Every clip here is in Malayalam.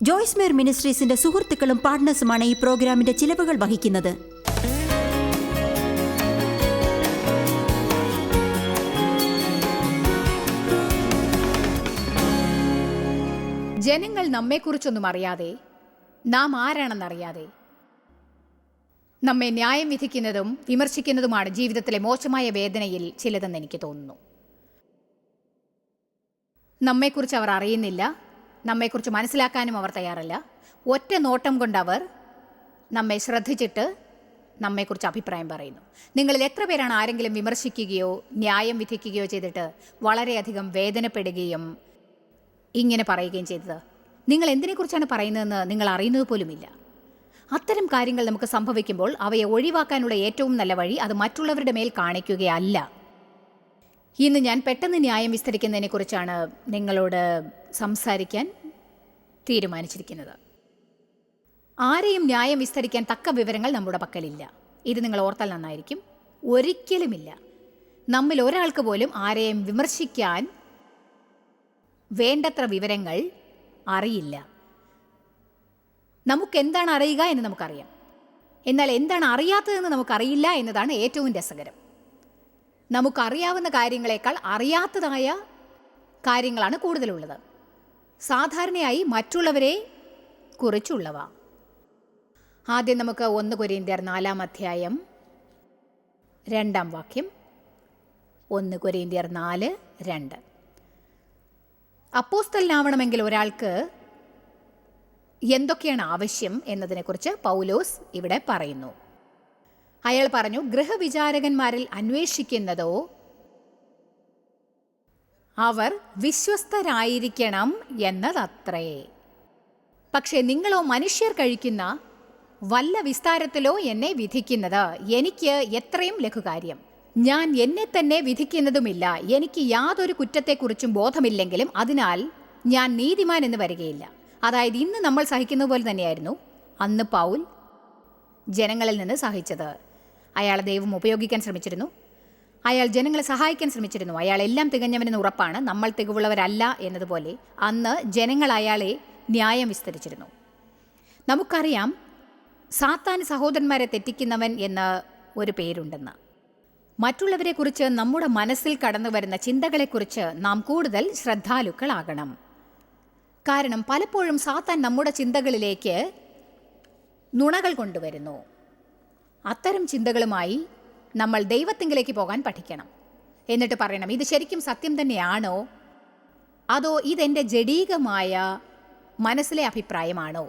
ജോയ്സ് മേർ മിനിസ്ട്രീസിന്റെ സുഹൃത്തുക്കളും പാർട്ട്നേഴ്സുമാണ് ഈ പ്രോഗ്രാമിന്റെ ചിലവുകൾ വഹിക്കുന്നത്. ജനങ്ങൾ നമ്മെക്കുറിച്ചൊന്നും അറിയാതെ, നാം ആരാണെന്നറിയാതെ നമ്മെ ന്യായം വിധിക്കുന്നതും വിമർശിക്കുന്നതുമാണ് ജീവിതത്തിലെ മോശമായ വേദനയിൽ ചിലതെന്ന് എനിക്ക് തോന്നുന്നു. നമ്മെക്കുറിച്ച് അവർ അറിയുന്നില്ല, നമ്മെക്കുറിച്ച് മനസ്സിലാക്കാനും അവർ തയ്യാറല്ല. ഒറ്റ നോട്ടം കൊണ്ടവർ നമ്മെ ശ്രദ്ധിച്ചിട്ട് നമ്മെക്കുറിച്ച് അഭിപ്രായം പറയുന്നു. നിങ്ങളിൽ എത്ര പേരാണ് ആരെങ്കിലും വിമർശിക്കുകയോ ന്യായം വിധിക്കുകയോ ചെയ്തിട്ട് വളരെയധികം വേദനപ്പെടുകയും ഇങ്ങനെ പറയുകയും ചെയ്തത്? നിങ്ങൾ എന്തിനെക്കുറിച്ചാണ് പറയുന്നതെന്ന് നിങ്ങൾ അറിയുന്നത് പോലുമില്ല. അത്തരം കാര്യങ്ങൾ നമുക്ക് സംഭവിക്കുമ്പോൾ അവയെ ഒഴിവാക്കാനുള്ള ഏറ്റവും നല്ല വഴി അത് മറ്റുള്ളവരുടെ മേൽ കാണിക്കുകയല്ല. ഇന്ന് ഞാൻ പെട്ടെന്ന് ന്യായം വിസ്തരിക്കുന്നതിനെക്കുറിച്ചാണ് നിങ്ങളോട് സംസാരിക്കാൻ തീരുമാനിച്ചിരിക്കുന്നത്. ആരെയും ന്യായം വിസ്തരിക്കാൻ തക്ക വിവരങ്ങൾ നമ്മുടെ പക്കലില്ല. ഇത് നിങ്ങൾ ഓർത്താൽ നന്നായിരിക്കും. ഒരിക്കലുമില്ല. നമ്മിൽ ഒരാൾക്ക് പോലും ആരെയും വിമർശിക്കാൻ വേണ്ടത്ര വിവരങ്ങൾ അറിയില്ല. നമുക്കെന്താണ് അറിയുക എന്ന് നമുക്കറിയാം, എന്നാൽ എന്താണ് അറിയാത്തതെന്ന് നമുക്കറിയില്ല എന്നതാണ് ഏറ്റവും രസകരം. നമുക്കറിയാവുന്ന കാര്യങ്ങളെക്കാൾ അറിയാത്തതായ കാര്യങ്ങളാണ് കൂടുതലുള്ളത്, സാധാരണയായി മറ്റുള്ളവരെ കുറിച്ചുള്ളവ. ആദ്യം നമുക്ക് 1 കൊരിന്ത്യർ 4 അധ്യായം 2 വാക്യം. 1 കൊരിന്ത്യർ 4:2. അപ്പോസ്തലനാവണമെങ്കിൽ ഒരാൾക്ക് എന്തൊക്കെയാണ് ആവശ്യം എന്നതിനെക്കുറിച്ച് പൗലോസ് ഇവിടെ പറയുന്നു. അയാൾ പറഞ്ഞു, ഗൃഹവിചാരകന്മാരിൽ അന്വേഷിക്കുന്നതോ അവർ വിശ്വസ്തരായിരിക്കണം എന്നതത്രേ. പക്ഷേ നിങ്ങളോ മനുഷ്യർ കഴിക്കുന്ന വല്ല വിസ്താരത്തിലോ എന്നെ വിധിക്കുന്നത് എനിക്ക് എത്രയും ലഘുകാര്യം. ഞാൻ എന്നെ തന്നെ വിധിക്കുന്നതുമില്ല. എനിക്ക് യാതൊരു കുറ്റത്തെക്കുറിച്ചും ബോധമില്ലെങ്കിലും അതിനാൽ ഞാൻ നീതിമാൻ എന്ന് വരികയില്ല. അതായത് ഇന്ന് നമ്മൾ സഹിക്കുന്നത് പോലെ തന്നെയായിരുന്നു അന്ന് പൗൽ ജനങ്ങളിൽ നിന്ന് സഹിച്ചത്. അയാളെ ദൈവം ഉപയോഗിക്കാൻ ശ്രമിച്ചിരുന്നു, അയാൾ ജനങ്ങളെ സഹായിക്കാൻ ശ്രമിച്ചിരുന്നു. അയാൾ എല്ലാം തികഞ്ഞവനെന്ന് ഉറപ്പാണ്. നമ്മൾ തികവുള്ളവരല്ല എന്നതുപോലെ അന്ന് ജനങ്ങൾ അയാളെ ന്യായം വിസ്തരിച്ചിരുന്നു. നമുക്കറിയാം സാത്താന് സഹോദരന്മാരെ തെറ്റിക്കുന്നവൻ എന്ന ഒരു പേരുണ്ടെന്ന്. മറ്റുള്ളവരെക്കുറിച്ച് നമ്മുടെ മനസ്സിൽ കടന്നു വരുന്ന ചിന്തകളെക്കുറിച്ച് നാം കൂടുതൽ ശ്രദ്ധാലുക്കളാകണം. കാരണം പലപ്പോഴും സാത്താൻ നമ്മുടെ ചിന്തകളിലേക്ക് നുണകൾ കൊണ്ടുവരുന്നു. അത്തരം ചിന്തകളുമായി നമ്മൾ ദൈവത്തിങ്കിലേക്ക് പോകാൻ പഠിക്കണം. എന്നിട്ട് പറയണം, ഇത് ശരിക്കും സത്യം തന്നെയാണോ, അതോ ഇതെൻ്റെ ജഡീകമായ മനസ്സിലെ അഭിപ്രായമാണോ,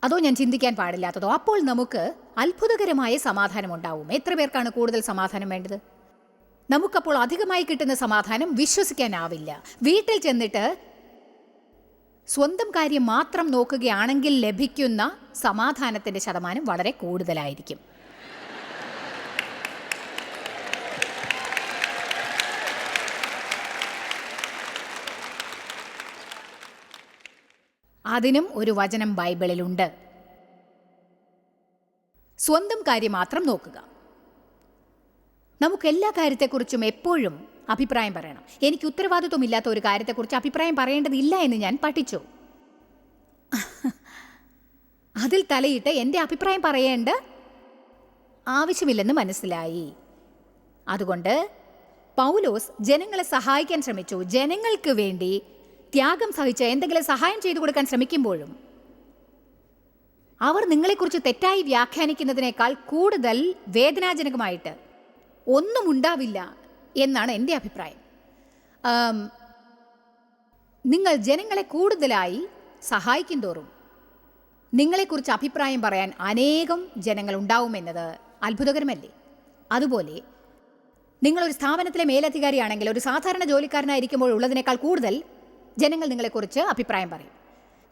അതോ ഞാൻ ചിന്തിക്കാൻ പാടില്ലാത്തതോ? അപ്പോൾ നമുക്ക് അത്ഭുതകരമായ സമാധാനം ഉണ്ടാവും. എത്ര പേർക്കാണ് കൂടുതൽ സമാധാനം വേണ്ടത്? നമുക്കപ്പോൾ അധികമായി കിട്ടുന്ന സമാധാനം വിശ്വസിക്കാനാവില്ല. വീട്ടിൽ ചെന്നിട്ട് സ്വന്തം കാര്യം മാത്രം നോക്കുകയാണെങ്കിൽ ലഭിക്കുന്ന സമാധാനത്തിൻ്റെ ശതമാനം വളരെ കൂടുതലായിരിക്കും. അതിനും ഒരു വചനം ബൈബിളിലുണ്ട്. സ്വന്തം കാര്യം മാത്രം നോക്കുക. നമുക്ക് എല്ലാ കാര്യത്തെക്കുറിച്ചും എപ്പോഴും അഭിപ്രായം പറയണം. എനിക്ക് ഉത്തരവാദിത്വമില്ലാത്ത ഒരു കാര്യത്തെക്കുറിച്ച് അഭിപ്രായം പറയേണ്ടതില്ല എന്ന് ഞാൻ പഠിച്ചു. അതിൽ തലയിട്ട് എൻ്റെ അഭിപ്രായം പറയേണ്ട ആവശ്യമില്ലെന്ന് മനസ്സിലായി. അതുകൊണ്ട് പൗലോസ് ജനങ്ങളെ സഹായിക്കാൻ ശ്രമിച്ചു. ജനങ്ങൾക്ക് വേണ്ടി ത്യാഗം സഹിച്ച് എന്തെങ്കിലും സഹായം ചെയ്തു കൊടുക്കാൻ ശ്രമിക്കുമ്പോഴും അവർ നിങ്ങളെക്കുറിച്ച് തെറ്റായി വ്യാഖ്യാനിക്കുന്നതിനേക്കാൾ കൂടുതൽ വേദനാജനകമായിട്ട് ഒന്നും ഉണ്ടാവില്ല എന്നാണ് എൻ്റെ അഭിപ്രായം. നിങ്ങൾ ജനങ്ങളെ കൂടുതലായി സഹായിക്കും തോറും നിങ്ങളെക്കുറിച്ച് അഭിപ്രായം പറയാൻ അനേകം ജനങ്ങൾ ഉണ്ടാവുമെന്നത് അത്ഭുതകരമല്ലേ? അതുപോലെ നിങ്ങളൊരു സ്ഥാപനത്തിലെ മേലധികാരിയാണെങ്കിൽ ഒരു സാധാരണ ജോലിക്കാരനായിരിക്കുമ്പോൾ ഉള്ളതിനേക്കാൾ കൂടുതൽ ജനങ്ങൾ നിങ്ങളെക്കുറിച്ച് അഭിപ്രായം പറയും.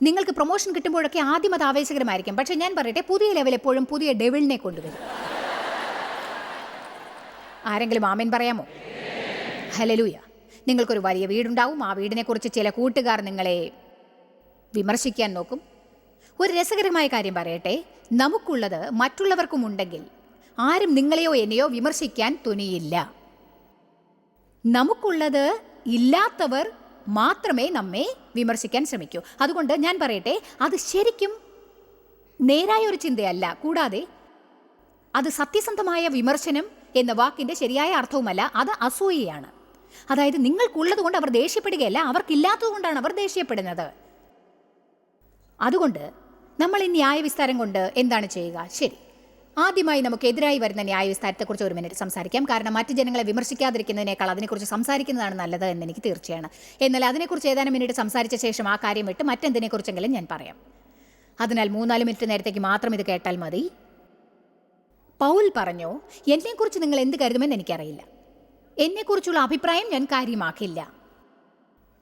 നിങ്ങൾക്ക് പ്രൊമോഷൻ കിട്ടുമ്പോഴൊക്കെ ആദ്യം അത് ആവേശകരമായിരിക്കും. പക്ഷേ ഞാൻ പറയട്ടെ, പുതിയ ലെവൽ എപ്പോഴും പുതിയ ഡെവിളിനെ കൊണ്ടുവരും. ആരെങ്കിലും ആമേൻ പറയാമോ? ഹല്ലേലൂയ. നിങ്ങൾക്കൊരു വലിയ വീടുണ്ടാവും. ആ വീടിനെക്കുറിച്ച് ചില കൂട്ടുകാർ നിങ്ങളെ വിമർശിക്കാൻ നോക്കും. ഒരു രസകരമായ കാര്യം പറയട്ടെ, നമുക്കുള്ളത് മറ്റുള്ളവർക്കും ഉണ്ടെങ്കിൽ ആരും നിങ്ങളെയോ എന്നെയോ വിമർശിക്കാൻ തുനിയില്ല. നമുക്കുള്ളത് ഇല്ലാത്തവർ മാത്രമേ നമ്മെ വിമർശിക്കാൻ ശ്രമിക്കൂ. അതുകൊണ്ട് ഞാൻ പറയട്ടെ, അത് ശരിക്കും നേരായ ഒരു ചിന്തയല്ല. കൂടാതെ അത് സത്യസന്ധമായ വിമർശനം എന്ന വാക്കിൻ്റെ ശരിയായ അർത്ഥവുമല്ല. അത് അസൂയയാണ്. അതായത് നിങ്ങൾക്കുള്ളത് കൊണ്ട് അവർ ദേഷ്യപ്പെടുകയല്ല, അവർക്കില്ലാത്തത് കൊണ്ടാണ് അവർ ദേഷ്യപ്പെടുന്നത്. അതുകൊണ്ട് നമ്മൾ ഈ ന്യായവിസ്താരം കൊണ്ട് എന്താണ് ചെയ്യുക? ശരി, ആദ്യമായി നമുക്ക് എതിരായി വരുന്ന ന്യായവിസ്താരത്തെക്കുറിച്ച് ഒരു മിനിറ്റ് സംസാരിക്കാം. കാരണം മറ്റ് ജനങ്ങളെ വിമർശിക്കാതിരിക്കുന്നതിനേക്കാൾ അതിനെക്കുറിച്ച് സംസാരിക്കുന്നതാണ് നല്ലത് എന്ന് എനിക്ക് തീർച്ചയാണ്. എന്നാൽ അതിനെക്കുറിച്ച് ഏതാനും മിനിറ്റ് സംസാരിച്ച ശേഷം ആ കാര്യം വിട്ട് മറ്റെന്തിനെക്കുറിച്ചെങ്കിലും ഞാൻ പറയാം. അതിനാൽ 3-4 മിനിറ്റ് നേരത്തേക്ക് മാത്രം ഇത് കേട്ടാൽ മതി. പൗൽ പറഞ്ഞു, എന്നെക്കുറിച്ച് നിങ്ങൾ എന്ത് കരുതുമെന്ന് എനിക്കറിയില്ല, എന്നെക്കുറിച്ചുള്ള അഭിപ്രായം ഞാൻ കാര്യമാക്കില്ല.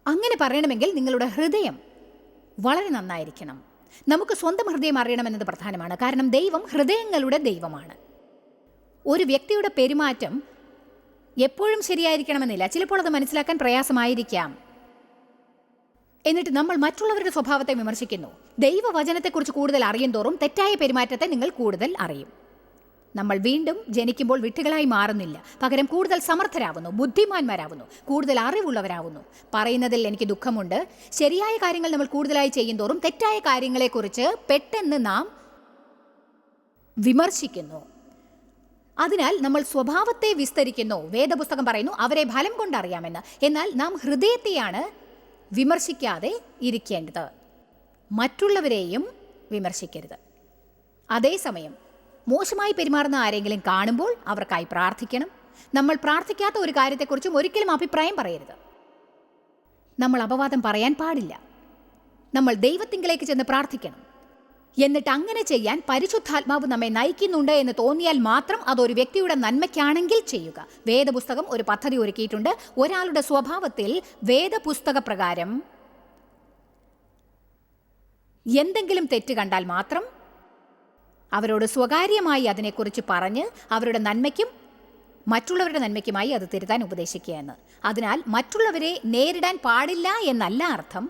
അങ്ങനെ പറയണമെങ്കിൽ നിങ്ങളുടെ ഹൃദയം വളരെ നന്നായിരിക്കണം. നമുക്ക് സ്വന്തം ഹൃദയം അറിയണമെന്നത് പ്രധാനമാണ്. കാരണം ദൈവം ഹൃദയങ്ങളുടെ ദൈവമാണ്. ഒരു വ്യക്തിയുടെ പെരുമാറ്റം എപ്പോഴും ശരിയായിരിക്കണമെന്നില്ല. ചിലപ്പോൾ അത് മനസ്സിലാക്കാൻ പ്രയാസമായിരിക്കാം. എന്നിട്ട് നമ്മൾ മറ്റുള്ളവരുടെ സ്വഭാവത്തെ വിമർശിക്കുന്നു. ദൈവവചനത്തെക്കുറിച്ച് കൂടുതൽ അറിയും തോറും തെറ്റായ പെരുമാറ്റത്തെ നിങ്ങൾ കൂടുതൽ അറിയും. നമ്മൾ വീണ്ടും ജനിക്കുമ്പോൾ വിട്ടുകളായി മാറുന്നില്ല. പകരം കൂടുതൽ സമർത്ഥരാകുന്നു, ബുദ്ധിമാന്മാരാകുന്നു, കൂടുതൽ അറിവുള്ളവരാകുന്നു. പറയുന്നതിൽ എനിക്ക് ദുഃഖമുണ്ട്. ശരിയായ കാര്യങ്ങൾ നമ്മൾ കൂടുതലായി ചെയ്യും തോറും തെറ്റായ കാര്യങ്ങളെക്കുറിച്ച് പെട്ടെന്ന് നാം വിമർശിക്കുന്നു. അതിനാൽ നമ്മൾ സ്വഭാവത്തെ വിസ്തരിക്കുന്നു. വേദപുസ്തകം പറയുന്നു അവരെ ഫലം കൊണ്ടറിയാമെന്ന്. എന്നാൽ നാം ഹൃദയത്തെയാണ് വിമർശിക്കാതെ ഇരിക്കേണ്ടത്. മറ്റുള്ളവരെയും വിമർശിക്കരുത്. അതേസമയം മോശമായി പെരുമാറുന്ന ആരെങ്കിലും കാണുമ്പോൾ അവർക്കായി പ്രാർത്ഥിക്കണം. നമ്മൾ പ്രാർത്ഥിക്കാത്ത ഒരു കാര്യത്തെക്കുറിച്ചും ഒരിക്കലും അഭിപ്രായം പറയരുത്. നമ്മൾ അപവാദം പറയാൻ പാടില്ല. നമ്മൾ ദൈവത്തിങ്കിലേക്ക് ചെന്ന് പ്രാർത്ഥിക്കണം. എന്നിട്ട് അങ്ങനെ ചെയ്യാൻ പരിശുദ്ധാത്മാവ് നമ്മെ നയിക്കുന്നുണ്ട് എന്ന് തോന്നിയാൽ മാത്രം അതൊരു വ്യക്തിയുടെ നന്മയ്ക്കാണെങ്കിൽ ചെയ്യുക. വേദപുസ്തകം ഒരു പദ്ധതി ഒരുക്കിയിട്ടുണ്ട്. ഒരാളുടെ സ്വഭാവത്തിൽ വേദപുസ്തക പ്രകാരം എന്തെങ്കിലും തെറ്റ് കണ്ടാൽ മാത്രം അവരോട് സ്വകാര്യമായി അതിനെക്കുറിച്ച് പറഞ്ഞ് അവരുടെ നന്മയ്ക്കും മറ്റുള്ളവരുടെ നന്മയ്ക്കുമായി അത് തിരുത്താൻ ഉപദേശിക്കുക എന്ന്. അതിനാൽ മറ്റുള്ളവരെ നേരിടാൻ പാടില്ല എന്നല്ല അർത്ഥം.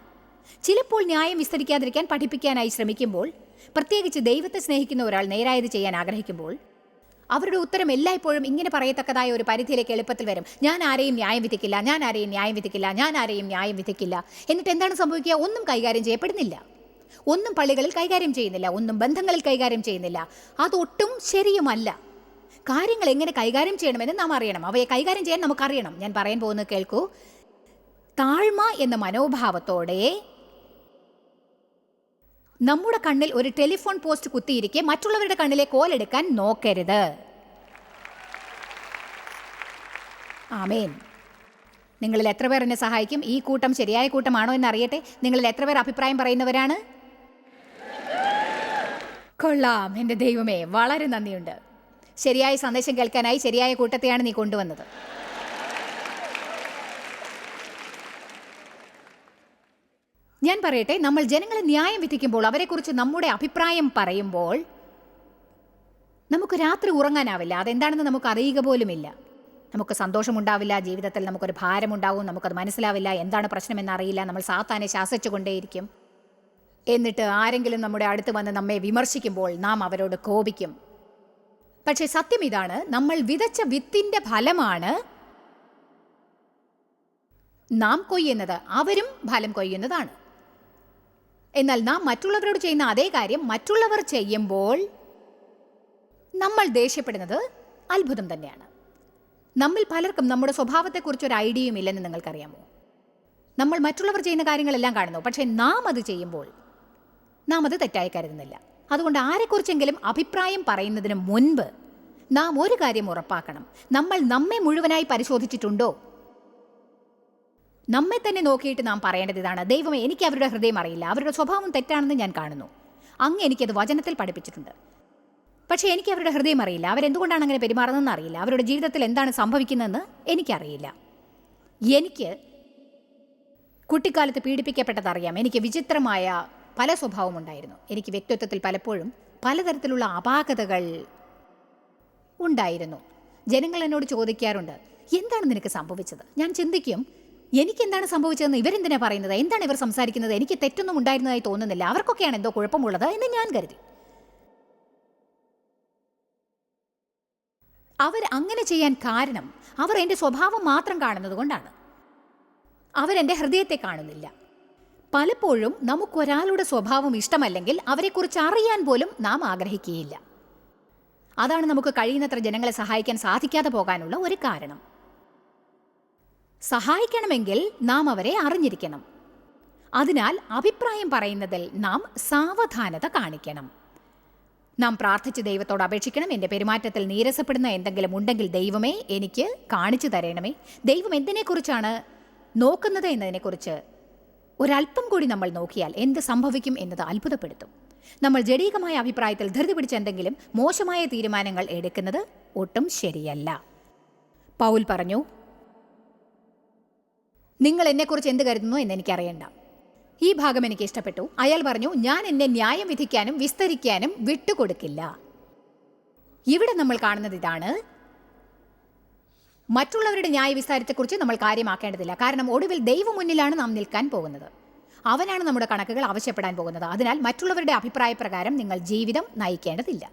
ചിലപ്പോൾ ന്യായം വിസ്തരിക്കാതിരിക്കാൻ പഠിപ്പിക്കാനായി ശ്രമിക്കുമ്പോൾ, പ്രത്യേകിച്ച് ദൈവത്തെ സ്നേഹിക്കുന്ന ഒരാൾ നേരായത് ചെയ്യാൻ ആഗ്രഹിക്കുമ്പോൾ, അവരുടെ ഉത്തരം എല്ലായ്പ്പോഴും ഇങ്ങനെ പറയത്തക്കതായ ഒരു പരിധിയിലേക്ക് എളുപ്പത്തിൽ വരും. ഞാൻ ആരെയും ന്യായം വിധിക്കില്ല, ഞാൻ ആരെയും ന്യായം വിധിക്കില്ല, ഞാൻ ആരെയും ന്യായം വിധിക്കില്ല. എന്നിട്ട് എന്താണ് സംഭവിക്കുക? ഒന്നും കൈകാര്യം ചെയ്യപ്പെടുന്നില്ല. ഒന്നും പള്ളികളിൽ കൈകാര്യം ചെയ്യുന്നില്ല, ഒന്നും ബന്ധങ്ങളിൽ കൈകാര്യം ചെയ്യുന്നില്ല. അതൊട്ടും ശരിയുമല്ല. കാര്യങ്ങൾ എങ്ങനെ കൈകാര്യം ചെയ്യണമെന്ന് നാം അറിയണം. അവയെ കൈകാര്യം ചെയ്യാൻ നമുക്കറിയണം. ഞാൻ പറയാൻ പോകുന്നത് കേൾക്കൂ. താഴ്മ എന്ന മനോഭാവത്തോടെ നമ്മുടെ കണ്ണിൽ ഒരു ടെലിഫോൺ പോസ്റ്റ് കുത്തിയിരിക്കെ മറ്റുള്ളവരുടെ കണ്ണിലെ കോലെടുക്കാൻ നോക്കരുത്. ആമേൻ. നിങ്ങളിൽ എത്ര പേർ എന്നെ സഹായിക്കും? ഈ കൂട്ടം ശരിയായ കൂട്ടമാണോ എന്നറിയട്ടെ. നിങ്ങളിൽ എത്ര പേർ അഭിപ്രായം പറയുന്നവരാണ്? കൊള്ളാം. എൻ്റെ ദൈവമേ, വളരെ നന്ദിയുണ്ട്. ശരിയായ സന്ദേശം കേൾക്കാനായി ശരിയായ കൂട്ടത്തെയാണ് നീ കൊണ്ടുവന്നത്. ഞാൻ പറയട്ടെ, നമ്മൾ ജനങ്ങളെ ന്യായം വിധിക്കുമ്പോൾ, അവരെക്കുറിച്ച് നമ്മുടെ അഭിപ്രായം പറയുമ്പോൾ, നമുക്ക് രാത്രി ഉറങ്ങാനാവില്ല. അതെന്താണെന്ന് നമുക്ക് അറിയുക പോലുമില്ല. നമുക്ക് സന്തോഷമുണ്ടാവില്ല, ജീവിതത്തിൽ നമുക്കൊരു ഭാരമുണ്ടാവും, നമുക്കത് മനസ്സിലാവില്ല, എന്താണ് പ്രശ്നമെന്നറിയില്ല. നമ്മൾ സാത്താനെ ശാസിച്ചുകൊണ്ടേയിരിക്കും. എന്നിട്ട് ആരെങ്കിലും നമ്മുടെ അടുത്ത് വന്ന് നമ്മെ വിമർശിക്കുമ്പോൾ നാം അവരോട് കോപിക്കും. പക്ഷേ സത്യം ഇതാണ്, നമ്മൾ വിതച്ച വിത്തിൻ്റെ ഫലമാണ് നാം കൊയ്യുന്നത്. അവരും ഫലം കൊയ്യുന്നതാണ്. എന്നാൽ നാം മറ്റുള്ളവരോട് ചെയ്യുന്ന അതേ കാര്യം മറ്റുള്ളവർ ചെയ്യുമ്പോൾ നമ്മൾ ദേഷ്യപ്പെടുന്നത് അത്ഭുതം തന്നെയാണ്. നമ്മിൽ പലർക്കും നമ്മുടെ സ്വഭാവത്തെക്കുറിച്ച് ഒരു ഐഡിയയും ഇല്ലെന്ന് നിങ്ങൾക്കറിയാമോ? നമ്മൾ മറ്റുള്ളവർ ചെയ്യുന്ന കാര്യങ്ങളെല്ലാം കാണുന്നു, പക്ഷേ നാം അത് ചെയ്യുമ്പോൾ നാം അത് തെറ്റായി കരുതുന്നില്ല. അതുകൊണ്ട് ആരെക്കുറിച്ചെങ്കിലും അഭിപ്രായം പറയുന്നതിന് മുൻപ് നാം ഒരു കാര്യം ഉറപ്പാക്കണം. നമ്മൾ നമ്മെ മുഴുവനായി പരിശോധിച്ചിട്ടുണ്ടോ? നമ്മെ തന്നെ നോക്കിയിട്ട് നാം പറയേണ്ടത് ഇതാണ്: ദൈവമേ, എനിക്ക് അവരുടെ ഹൃദയം അറിയില്ല, അവരുടെ സ്വഭാവം തെറ്റാണെന്ന് ഞാൻ കാണുന്നു. അങ്ങ് എനിക്കത് വചനത്തിൽ പഠിപ്പിച്ചിട്ടുണ്ട്. പക്ഷേ എനിക്ക് അവരുടെ ഹൃദയം അറിയില്ല. അവരെന്തുകൊണ്ടാണ് അങ്ങനെ പെരുമാറുന്നതെന്ന് അറിയില്ല. അവരുടെ ജീവിതത്തിൽ എന്താണ് സംഭവിക്കുന്നതെന്ന് എനിക്കറിയില്ല. എനിക്ക് കുട്ടിക്കാലത്ത് പീഡിപ്പിക്കപ്പെട്ടതറിയാം. എനിക്ക് വിചിത്രമായ പല സ്വഭാവമുണ്ടായിരുന്നു. എനിക്ക് വ്യക്തിത്വത്തിൽ പലപ്പോഴും പലതരത്തിലുള്ള അപാകതകൾ ഉണ്ടായിരുന്നു. ജനങ്ങൾ എന്നോട് ചോദിക്കാറുണ്ട്, എന്താണ് നിനക്ക് സംഭവിച്ചത്? ഞാൻ ചിന്തിക്കും, എനിക്കെന്താണ് സംഭവിച്ചതെന്ന് ഇവരെന്തിനാണ് പറയുന്നത്? എന്താണ് ഇവർ സംസാരിക്കുന്നത്? എനിക്ക് തെറ്റൊന്നും ഉണ്ടായിരുന്നതായി തോന്നുന്നില്ല. അവർക്കൊക്കെയാണ് എന്തോ കുഴപ്പമുള്ളത് എന്ന് ഞാൻ കരുതി. അവർ അങ്ങനെ ചെയ്യാൻ കാരണം അവർ എൻ്റെ സ്വഭാവം മാത്രം കാണുന്നത് കൊണ്ടാണ്. അവരെൻ്റെ ഹൃദയത്തെ കാണുന്നില്ല. പലപ്പോഴും നമുക്കൊരാളുടെ സ്വഭാവം ഇഷ്ടമല്ലെങ്കിൽ അവരെക്കുറിച്ച് അറിയാൻ പോലും നാം ആഗ്രഹിക്കുകയില്ല. അതാണ് നമുക്ക് കഴിയുന്നത്ര ജനങ്ങളെ സഹായിക്കാൻ സാധിക്കാതെ പോകാനുള്ള ഒരു കാരണം. സഹായിക്കണമെങ്കിൽ നാം അവരെ അറിഞ്ഞിരിക്കണം. അതിനാൽ അഭിപ്രായം പറയുന്നതിൽ നാം സാവധാനത കാണിക്കണം. നാം പ്രാർത്ഥിച്ച് ദൈവത്തോട് അപേക്ഷിക്കണം, എൻ്റെ പെരുമാറ്റത്തിൽ നീരസപ്പെടുന്ന എന്തെങ്കിലും ഉണ്ടെങ്കിൽ ദൈവമേ എനിക്ക് കാണിച്ചു തരണമേ. ദൈവം എന്തിനെക്കുറിച്ചാണ് നോക്കുന്നത് എന്നതിനെക്കുറിച്ച് ഒരല്പം കൂടി നമ്മൾ നോക്കിയാൽ എന്ത് സംഭവിക്കും എന്നത് അത്ഭുതപ്പെടുത്തും. നമ്മൾ ജഡീകമായ അഭിപ്രായത്തിൽ ധൃതി പിടിച്ച എന്തെങ്കിലും മോശമായ തീരുമാനങ്ങൾ എടുക്കുന്നത് ഒട്ടും ശരിയല്ല. പൗൽ പറഞ്ഞു, നിങ്ങൾ എന്നെക്കുറിച്ച് എന്ത് കരുതുന്നു എന്നെനിക്കറിയണ്ട. ഈ ഭാഗം എനിക്ക് ഇഷ്ടപ്പെട്ടു. അയാൾ പറഞ്ഞു, ഞാൻ എന്നെ ന്യായം വിധിക്കാനും വിസ്തരിക്കാനും വിട്ടുകൊടുക്കില്ല. ഇവിടെ നമ്മൾ കാണുന്നത് ഇതാണ്: മറ്റുള്ളവരുടെ ന്യായവിസ്താരത്തെക്കുറിച്ച് നമ്മൾ കാര്യമാക്കേണ്ടതില്ല. കാരണം ഒടുവിൽ ദൈവം മുന്നിലാണ് നാം നിൽക്കാൻ പോകുന്നത്. അവനാണ് നമ്മുടെ കണക്കുകൾ ആവശ്യപ്പെടാൻ പോകുന്നത്. അതിനാൽ മറ്റുള്ളവരുടെ അഭിപ്രായപ്രകാരം നിങ്ങൾ ജീവിതം നയിക്കേണ്ടതില്ല.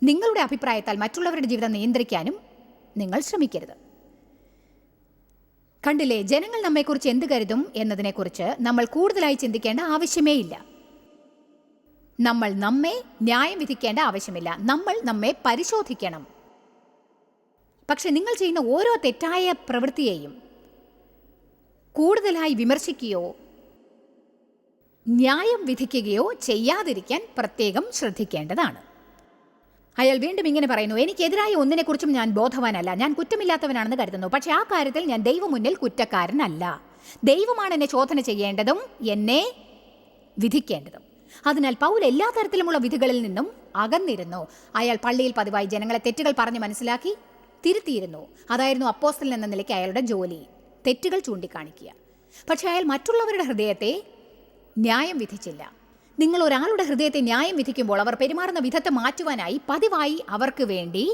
നിങ്ങളുടെ അഭിപ്രായത്താൽ മറ്റുള്ളവരുടെ ജീവിതം നിയന്ത്രിക്കാനും നിങ്ങൾ ശ്രമിക്കരുത്. കണ്ടില്ലേ, ജനങ്ങൾ നമ്മെക്കുറിച്ച് എന്ത് കരുതും എന്നതിനെക്കുറിച്ച് നമ്മൾ കൂടുതലായി ചിന്തിക്കേണ്ട ആവശ്യമേ ഇല്ല. നമ്മൾ നമ്മെ ന്യായം വിധിക്കേണ്ട ആവശ്യമില്ല. നമ്മൾ നമ്മെ പരിശോധിക്കണം. പക്ഷെ നിങ്ങൾ ചെയ്യുന്ന ഓരോ തെറ്റായ പ്രവൃത്തിയെയും കൂടുതലായി വിമർശിക്കുകയോ ന്യായം വിധിക്കുകയോ ചെയ്യാതിരിക്കാൻ പ്രത്യേകം ശ്രദ്ധിക്കേണ്ടതാണ്. അയാൾ വീണ്ടും ഇങ്ങനെ പറയുന്നു, എനിക്കെതിരായ ഒന്നിനെക്കുറിച്ചും ഞാൻ ബോധവാനല്ല. ഞാൻ കുറ്റമില്ലാത്തവനാണെന്ന് കരുതുന്നു. പക്ഷെ ആ കാര്യത്തിൽ ഞാൻ ദൈവം മുന്നിൽ കുറ്റക്കാരനല്ല. ദൈവമാണ് എന്നെ ശോധന ചെയ്യേണ്ടതും എന്നെ വിധിക്കേണ്ടതും. അതിനാൽ പൗൽ എല്ലാ തരത്തിലുമുള്ള വിധികളിൽ നിന്നും അകന്നിരുന്നു. അയാൾ പള്ളിയിൽ പതിവായി ജനങ്ങളെ തെറ്റുകൾ പറഞ്ഞ് മനസ്സിലാക്കി തിരുത്തിയിരുന്നു. അതായിരുന്നു അപ്പോസ്തലൻ എന്ന നിലയ്ക്ക് അയാളുടെ ജോലി, തെറ്റുകൾ ചൂണ്ടിക്കാണിക്കുക. പക്ഷെ അയാൾ മറ്റുള്ളവരുടെ ഹൃദയത്തെ ന്യായം വിധിച്ചില്ല. നിങ്ങൾ ഒരാളുടെ ഹൃദയത്തെ ന്യായം വിധിക്കുമ്പോൾ അവർ പെരുമാറുന്ന വിധത്തെ മാറ്റുവാനായി പതിവായി അവർക്ക് വേണ്ടി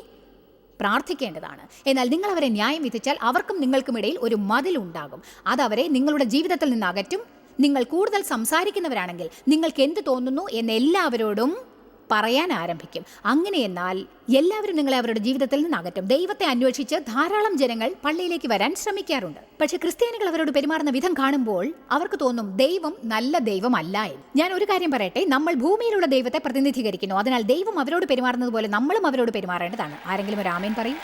പ്രാർത്ഥിക്കേണ്ടതാണ്. എന്നാൽ നിങ്ങൾ അവരെ ന്യായം വിധിച്ചാൽ അവർക്കും നിങ്ങൾക്കും ഇടയിൽ ഒരു മതിലുണ്ടാകും. അതവരെ നിങ്ങളുടെ ജീവിതത്തിൽ നിന്ന് അകറ്റും. നിങ്ങൾ കൂടുതൽ സംസാരിക്കുന്നവരാണെങ്കിൽ നിങ്ങൾക്ക് എന്ത് തോന്നുന്നു എന്ന് എല്ലാവരോടും പറയാൻ ആരംഭിക്കും. അങ്ങനെയെന്നാൽ എല്ലാവരും നിങ്ങളെ അവരുടെ ജീവിതത്തിൽ നിന്ന് അകറ്റും. ദൈവത്തെ അന്വേഷിച്ച് ധാരാളം ജനങ്ങൾ പള്ളിയിലേക്ക് വരാൻ ശ്രമിക്കാറുണ്ട്. പക്ഷെ ക്രിസ്ത്യാനികൾ അവരോട് പെരുമാറുന്ന വിധം കാണുമ്പോൾ അവർക്ക് തോന്നും ദൈവം നല്ല ദൈവമല്ല എന്ന്. ഞാൻ ഒരു കാര്യം പറയട്ടെ, നമ്മൾ ഭൂമിയിലുള്ള ദൈവത്തെ പ്രതിനിധീകരിക്കുന്നു. അതിനാൽ ദൈവം അവരോട് പെരുമാറുന്നത് പോലെ നമ്മളും അവരോട് പെരുമാറേണ്ടതാണ്. ആരെങ്കിലും ഒരു ആമേൻ പറയും?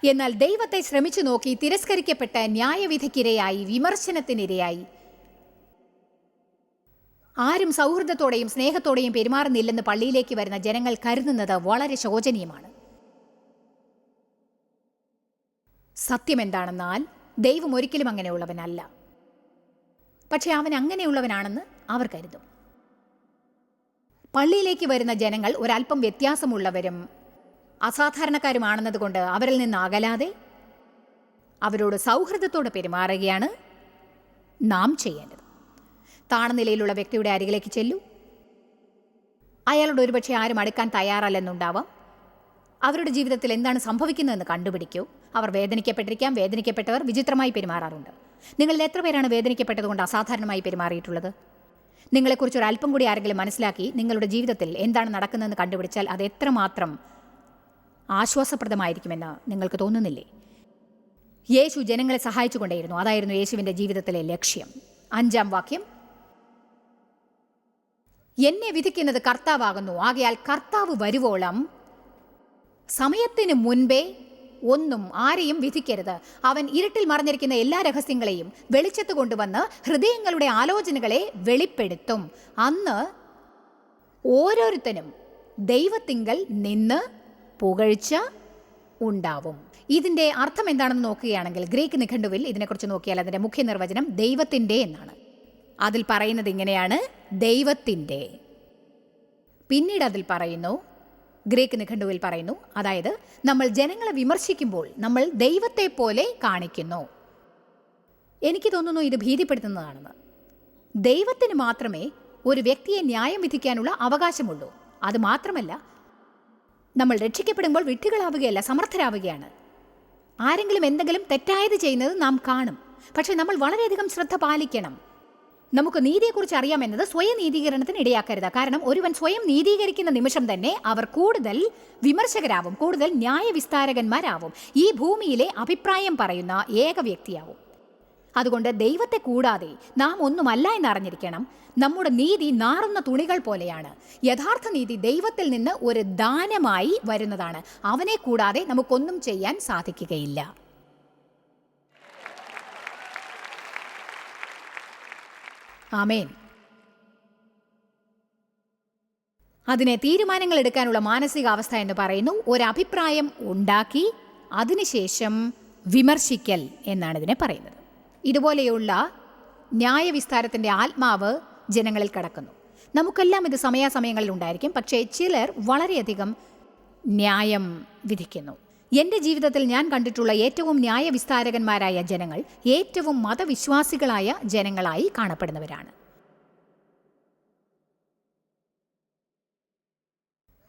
എന്നാൽ ദൈവത്തെ ശ്രമിച്ചു നോക്കി തിരസ്കരിക്കപ്പെട്ട ന്യായവിധിക്കിരയായി, വിമർശനത്തിനിരയായി ആരും സൗഹൃദത്തോടെയും സ്നേഹത്തോടെയും പെരുമാറുന്നില്ലെന്ന് പള്ളിയിലേക്ക് വരുന്ന ജനങ്ങൾ കരുതുന്നത് വളരെ ശോചനീയമാണ്. സത്യം എന്താണെന്നാൽ ദൈവം ഒരിക്കലും അങ്ങനെയുള്ളവനല്ല. പക്ഷെ അവൻ അങ്ങനെയുള്ളവനാണെന്ന് അവർ കരുതും. പള്ളിയിലേക്ക് വരുന്ന ജനങ്ങൾ ഒരല്പം വ്യത്യാസമുള്ളവരും അസാധാരണക്കാരുമാണെന്നതുകൊണ്ട് അവരിൽ നിന്ന് അകലാതെ അവരോട് സൗഹൃദത്തോടെ പെരുമാറുകയാണ് നാം ചെയ്യേണ്ടത്. താണ നിലയിലുള്ള വ്യക്തിയുടെ അരികിലേക്ക് ചെല്ലൂ. അയാളോട് ഒരുപക്ഷെ ആരും അടുക്കാൻ തയ്യാറല്ലെന്നുണ്ടാവാം. അവരുടെ ജീവിതത്തിൽ എന്താണ് സംഭവിക്കുന്നതെന്ന് കണ്ടുപിടിക്കൂ. അവർ വേദനിക്കപ്പെട്ടിരിക്കാം. വേദനിക്കപ്പെട്ടവർ വിചിത്രമായി പെരുമാറാറുണ്ട്. നിങ്ങളിൽ എത്ര പേരാണ് വേദനിക്കപ്പെട്ടതുകൊണ്ട് അസാധാരണമായി പെരുമാറിയിട്ടുള്ളത്? നിങ്ങളെക്കുറിച്ച് ഒരല്പം കൂടി ആരെങ്കിലും മനസ്സിലാക്കി നിങ്ങളുടെ ജീവിതത്തിൽ എന്താണ് നടക്കുന്നതെന്ന് കണ്ടുപിടിച്ചാൽ അത് എത്രമാത്രം ആശ്വാസപ്രദമായിരിക്കുമെന്ന് നിങ്ങൾക്ക് തോന്നുന്നില്ലേ? യേശു ജനങ്ങളെ സഹായിച്ചുകൊണ്ടേയിരുന്നു. അതായിരുന്നു യേശുവിൻ്റെ ജീവിതത്തിലെ ലക്ഷ്യം. 5-ാം വാക്യം, എന്നെ വിധിക്കുന്നത് കർത്താവാകുന്നു. ആകയാൽ കർത്താവ് വരുവോളം സമയത്തിന് മുൻപേ ഒന്നും ആരെയും വിധിക്കരുത്. അവൻ ഇരുട്ടിൽ മറഞ്ഞിരിക്കുന്ന എല്ലാ രഹസ്യങ്ങളെയും വെളിച്ചത്ത് കൊണ്ടുവന്ന് ഹൃദയങ്ങളുടെ ആലോചനകളെ വെളിപ്പെടുത്തും. അന്ന് ഓരോരുത്തനും ദൈവത്തിങ്കൽ നിന്ന് പുകഴ്ച ഉണ്ടാവും. ഇതിൻ്റെ അർത്ഥം എന്താണെന്ന് നോക്കുകയാണെങ്കിൽ ഗ്രീക്ക് നിഘണ്ടുവിൽ ഇതിനെക്കുറിച്ച് നോക്കിയാൽ അതിൻ്റെ മുഖ്യ നിർവചനം ദൈവത്തിൻ്റെ എന്നാണ്. അതിൽ പറയുന്നത് ഇങ്ങനെയാണ്, ദൈവത്തിൻ്റെ. പിന്നീട് അതിൽ പറയുന്നു, ഗ്രീക്ക് നിഘണ്ടുവിൽ പറയുന്നു, അതായത് നമ്മൾ ജനങ്ങളെ വിമർശിക്കുമ്പോൾ നമ്മൾ ദൈവത്തെ പോലെ കാണിക്കുന്നു. എനിക്ക് തോന്നുന്നു ഇത് ഭീതിപ്പെടുത്തുന്നതാണെന്ന്. ദൈവത്തിന് മാത്രമേ ഒരു വ്യക്തിയെ ന്യായം വിധിക്കാനുള്ള അവകാശമുള്ളൂ. അത് മാത്രമല്ല, നമ്മൾ രക്ഷിക്കപ്പെടുമ്പോൾ വിഡ്ഢികളാവുകയല്ല, സമർത്ഥരാവുകയാണ്. ആരെങ്കിലും എന്തെങ്കിലും തെറ്റായത് ചെയ്യുന്നത് നാം കാണും. പക്ഷെ നമ്മൾ വളരെയധികം ശ്രദ്ധ പാലിക്കണം. നമുക്ക് നീതിയെക്കുറിച്ച് അറിയാമെന്നത് സ്വയം നീതീകരണത്തിന് ഇടയാക്കരുത്. കാരണം ഒരുവൻ സ്വയം നീതീകരിക്കുന്ന നിമിഷം തന്നെ അവർ കൂടുതൽ വിമർശകരാവും, കൂടുതൽ ന്യായവിസ്താരകന്മാരാവും, ഈ ഭൂമിയിലെ അഭിപ്രായം പറയുന്ന ഏക വ്യക്തിയാവും. അതുകൊണ്ട് ദൈവത്തെ കൂടാതെ നാം ഒന്നുമല്ല എന്നറിഞ്ഞിരിക്കണം. നമ്മുടെ നീതി നാറുന്ന തുണികൾ പോലെയാണ്. യഥാർത്ഥ നീതി ദൈവത്തിൽ നിന്ന് ഒരു ദാനമായി വരുന്നതാണ്. അവനെ കൂടാതെ നമുക്കൊന്നും ചെയ്യാൻ സാധിക്കുകയില്ല. ആമേൻ. അതിനെ തീരുമാനങ്ങൾ എടുക്കാനുള്ള മാനസികാവസ്ഥ എന്ന് പറയുന്നു. ഒരഭിപ്രായം ഉണ്ടാക്കി അതിനുശേഷം വിമർശിക്കൽ എന്നാണ് ഇതിനെ പറയുന്നത്. ഇതുപോലെയുള്ള ന്യായവിസ്താരത്തിൻ്റെ ആത്മാവ് ജനങ്ങളിൽ കടക്കുന്നു. നമുക്കെല്ലാം ഇത് സമയാസമയങ്ങളിൽ ഉണ്ടായിരിക്കും. പക്ഷേ ചിലർ വളരെയധികം ന്യായം വിധിക്കുന്നു. എൻ്റെ ജീവിതത്തിൽ ഞാൻ കണ്ടിട്ടുള്ള ഏറ്റവും ന്യായവിസ്താരകന്മാരായ ജനങ്ങൾ ഏറ്റവും മതവിശ്വാസികളായ ജനങ്ങളായി കാണപ്പെടുന്നവരാണ്.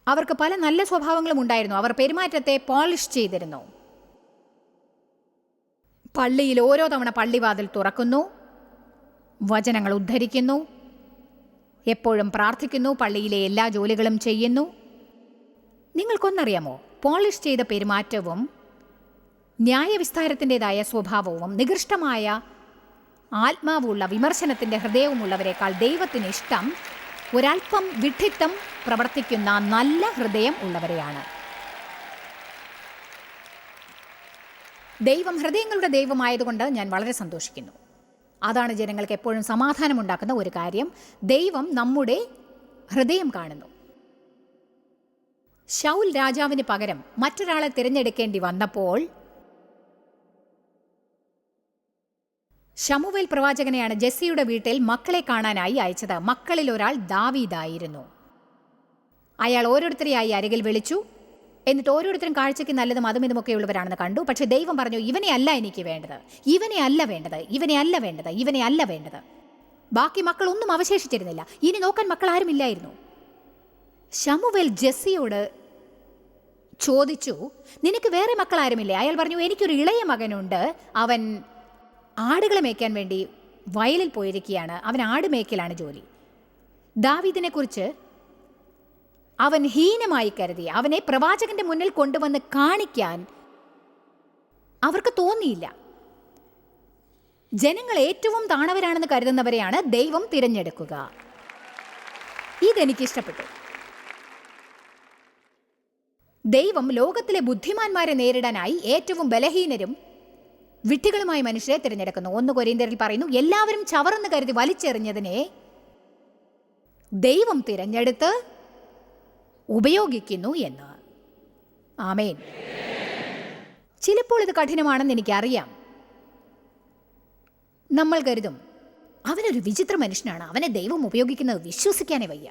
അവർക്ക് പല നല്ല സ്വഭാവങ്ങളും ഉണ്ടായിരുന്നു. അവർ പെരുമാറ്റത്തെ പോളിഷ് ചെയ്തിരുന്നു. പള്ളിയിൽ ഓരോ തവണ പള്ളിവാതിൽ തുറക്കുന്നു, വചനങ്ങൾ ഉദ്ധരിക്കുന്നു, എപ്പോഴും പ്രാർത്ഥിക്കുന്നു, പള്ളിയിലെ എല്ലാ ജോലികളും ചെയ്യുന്നു. നിങ്ങൾക്കൊന്നറിയാമോ, പോളിഷ് ചെയ്ത പെരുമാറ്റവും ന്യായവിസ്താരത്തിൻ്റെതായ സ്വഭാവവും നികൃഷ്ടമായ ആത്മാവുള്ള വിമർശനത്തിൻ്റെ ഹൃദയവുമുള്ളവരെക്കാൾ ദൈവത്തിന് ഇഷ്ടം ഒരൽപ്പം വിഡ്ഢിത്തം പ്രവർത്തിക്കുന്ന നല്ല ഹൃദയം ഉള്ളവരെയാണ്. ദൈവം ഹൃദയങ്ങളുടെ ദൈവമായതുകൊണ്ട് ഞാൻ വളരെ സന്തോഷിക്കുന്നു. അതാണ് ജനങ്ങൾക്ക് എപ്പോഴും സമാധാനമുണ്ടാക്കുന്ന ഒരു കാര്യം. ദൈവം നമ്മുടെ ഹൃദയം കാണുന്നു. ശൗൽ രാജാവിന് പകരം മറ്റൊരാളെ തിരഞ്ഞെടുക്കേണ്ടി വന്നപ്പോൾ ശമൂവേൽ പ്രവാചകനെയാണ് ജെസ്സിയുടെ വീട്ടിൽ മക്കളെ കാണാനായി അയച്ചത്. മക്കളിൽ ഒരാൾ ദാവീദായിരുന്നു. അയാൾ ഓരോരുത്തരെയായി അരികിൽ വിളിച്ചു. എന്നിട്ട് ഓരോരുത്തരും കാഴ്ചയ്ക്ക് നല്ലതും അതും ഇതുമൊക്കെയുള്ളവരാണെന്ന് കണ്ടു. പക്ഷെ ദൈവം പറഞ്ഞു, ഇവനെ അല്ല എനിക്ക് വേണ്ടത്, ഇവനെ അല്ല വേണ്ടത്, ഇവനെ അല്ല വേണ്ടത്, ഇവനെ അല്ല വേണ്ടത്. ബാക്കി മക്കളൊന്നും അവശേഷിച്ചിരുന്നില്ല. ഇനി നോക്കാൻ മക്കൾ ആരുമില്ലായിരുന്നു. ശമൂവേൽ ജെസ്സിയോട് ചോദിച്ചു, നിനക്ക് വേറെ മക്കൾ ആരുമില്ലേ? അയാൾ പറഞ്ഞു, എനിക്കൊരു ഇളയ മകനുണ്ട്. അവൻ ആടുകളെ മേയ്ക്കാൻ വേണ്ടി വയലിൽ പോയിരിക്കുകയാണ്. അവൻ ആട് മേയ്ക്കലാണ് ജോലി. ദാവീദിനെക്കുറിച്ച് അവൻ ഹീനമായി കരുതി. അവനെ പ്രവാചകന്റെ മുന്നിൽ കൊണ്ടുവന്ന് കാണിക്കാൻ അവർക്ക് തോന്നിയില്ല. ജനങ്ങൾ ഏറ്റവും താണവരാണെന്ന് കരുതുന്നവരെയാണ് ദൈവം തിരഞ്ഞെടുക്കുക. ഇതെനിക്കിഷ്ടപ്പെട്ടു. ദൈവം ലോകത്തിലെ ബുദ്ധിമാന്മാരെ നേരിടാനായി ഏറ്റവും ബലഹീനരും വിഡ്ഢികളുമായ മനുഷ്യരെ തിരഞ്ഞെടുക്കുന്നു. 1 കൊരിന്ത്യരിൽ പറയുന്നു, എല്ലാവരും ചവറെന്ന് കരുതി വലിച്ചെറിഞ്ഞതിനെ ദൈവം തിരഞ്ഞെടുത്ത് ഉപയോഗിക്കുന്നു എന്ന്. ആമേൻ. ചിലപ്പോൾ ഇത് കഠിനമാണെന്ന് എനിക്കറിയാം. നമ്മൾ കരുതും, അവനൊരു വിചിത്ര മനുഷ്യനാണ്, അവനെ ദൈവം ഉപയോഗിക്കുന്നത് വിശ്വസിക്കാനേ വയ്യ.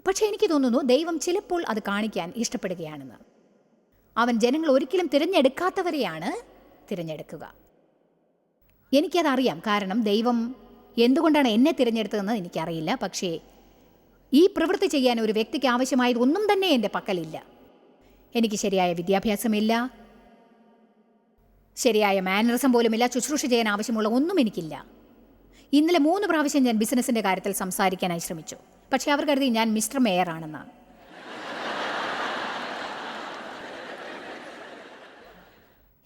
പക്ഷെ എനിക്ക് തോന്നുന്നു ദൈവം ചിലപ്പോൾ അത് കാണിക്കാൻ ഇഷ്ടപ്പെടുകയാണെന്ന്. അവൻ ജനങ്ങൾ ഒരിക്കലും തിരഞ്ഞെടുക്കാത്തവരെയാണ് തിരഞ്ഞെടുക്കുക. എനിക്കതറിയാം. കാരണം ദൈവം എന്തുകൊണ്ടാണ് എന്നെ തിരഞ്ഞെടുത്തതെന്ന് എനിക്കറിയില്ല. പക്ഷേ ഈ പ്രവൃത്തി ചെയ്യാൻ ഒരു വ്യക്തിക്ക് ആവശ്യമായത് ഒന്നും തന്നെ എൻ്റെ പക്കലില്ല. എനിക്ക് ശരിയായ വിദ്യാഭ്യാസമില്ല, ശരിയായ മാനറിസം പോലുമില്ല, ശുശ്രൂഷ ചെയ്യാൻ ആവശ്യമുള്ള ഒന്നും എനിക്കില്ല. ഇന്നലെ 3 പ്രാവശ്യം ഞാൻ ബിസിനസ്സിൻ്റെ കാര്യത്തിൽ സംസാരിക്കാനായി ശ്രമിച്ചു. പക്ഷെ അവർ കരുതി ഞാൻ മിസ്റ്റർ മേയർ ആണെന്ന്.